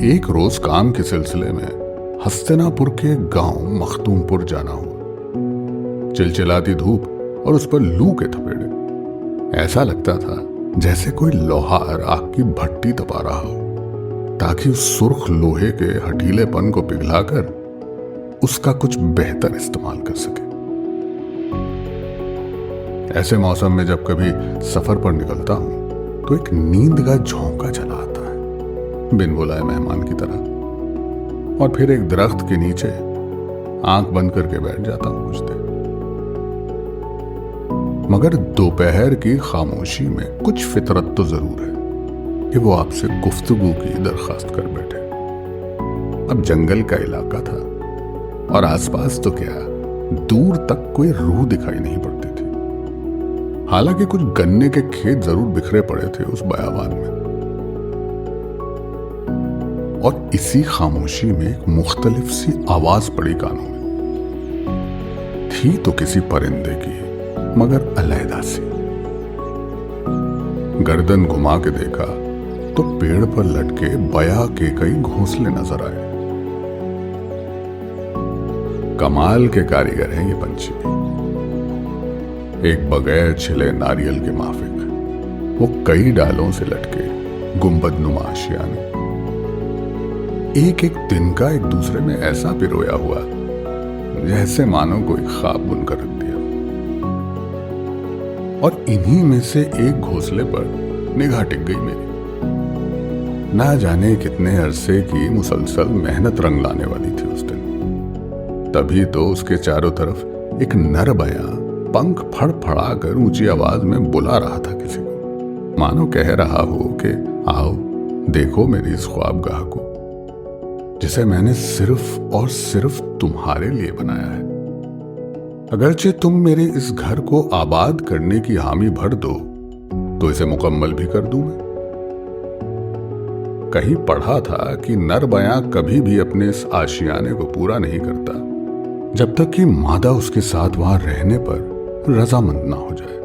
एक रोज काम के सिलसिले में हस्तिनापुर के गांव मखदूमपुर जाना हुआ। चिलचिलाती धूप और उस पर लू के थपेड़े, ऐसा लगता था जैसे कोई लोहार आग की भट्टी तपा रहा हो, ताकि उस सुर्ख लोहे के हठीलेपन को पिघलाकर उसका कुछ बेहतर इस्तेमाल कर सके। ऐसे मौसम में जब कभी सफर पर निकलता हूं तो एक नींद का झोंका चला आता है, बिन बुलाए मेहमान की तरह, और फिर एक दरख्त के नीचे आंख बंद करके बैठ जाता हूं कुछ देर। मगर दोपहर की खामोशी में कुछ फितरत तो जरूर है कि वो आपसे गुफ्तगू की दरखास्त कर बैठे। अब जंगल का इलाका था और आसपास तो क्या, दूर तक कोई रूह दिखाई नहीं पड़ती थी। हालांकि कुछ गन्ने के खेत जरूर बिखरे पड़े थे उस बयाबान में, और इसी खामोशी में एक मुख्तलिफ सी आवाज पड़ी कानों में। थी तो किसी परिंदे की, मगर अलहदा सी। गर्दन घुमा के देखा तो पेड़ पर लटके बया के कई घोंसले नजर आए। कमाल के कारीगर हैं ये पंछी, एक बगैर छिले नारियल के माफिक वो कई डालों से लटके गुंबद नुमा आशियाने, एक एक तिनका एक दूसरे में ऐसा पिरोया हुआ जैसे मानो कोई ख्वाब बुनकर रख दिया। और इन्हीं में से एक घोंसले पर निगाह टिक गई मेरी। ना जाने कितने अरसे की मुसलसल मेहनत रंग लाने वाली थी उस दिन। तभी तो उसके चारों तरफ एक नर बयां पंख फड़फड़ा कर ऊंची आवाज में बुला रहा था किसी को, मानो कह रहा हो कि आओ देखो मेरी इस ख्वाबगाह को, जिसे मैंने सिर्फ और सिर्फ तुम्हारे लिए बनाया है। अगरचे तुम मेरे इस घर को आबाद करने की हामी भर दो तो इसे मुकम्मल भी कर दूं मैं। कहीं पढ़ा था कि नर बयां कभी भी अपने इस आशियाने को पूरा नहीं करता जब तक कि मादा उसके साथ वहां रहने पर रजामंद ना हो जाए।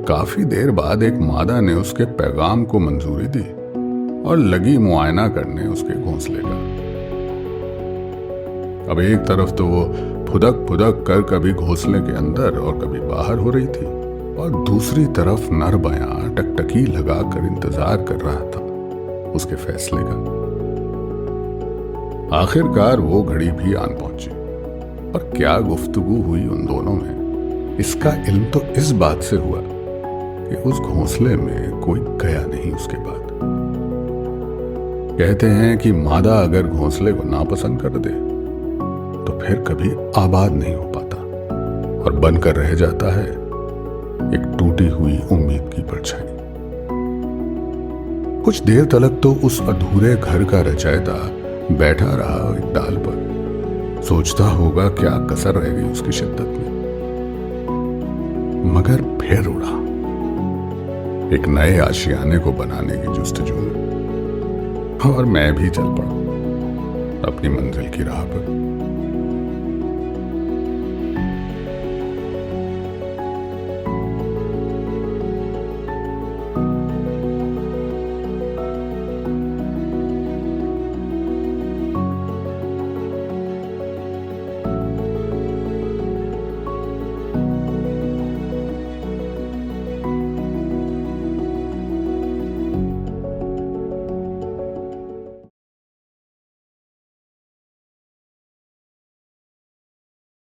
काफी देर बाद एक मादा ने उसके पैगाम को मंजूरी दी और लगी मुआयना करने उसके घोंसले का। अब एक तरफ तो वो फुदक फुदक कर कभी घोंसले के अंदर और कभी बाहर हो रही थी, और दूसरी तरफ नर बयां टकटकी लगाकर इंतजार कर रहा था उसके फैसले का। आखिरकार वो घड़ी भी आन पहुंची, और क्या गुफ्तगू हुई उन दोनों में, इसका इल्म तो इस बात से हुआ कि उस घोंसले में कोई गया नहीं उसके बाद। कहते हैं कि मादा अगर घोंसले को नापसंद कर दे तो फिर कभी आबाद नहीं हो पाता, और बनकर रह जाता है एक टूटी हुई उम्मीद की परछाई। कुछ देर तलक तो उस अधूरे घर का रचयिता बैठा रहा एक डाल पर, सोचता होगा क्या कसर रह गई उसकी शिद्दत में। मगर फिर उड़ा एक नए आशियाने को बनाने की जुस्तजू में, और मैं भी चल पड़ा अपनी मंजिल की राह पर।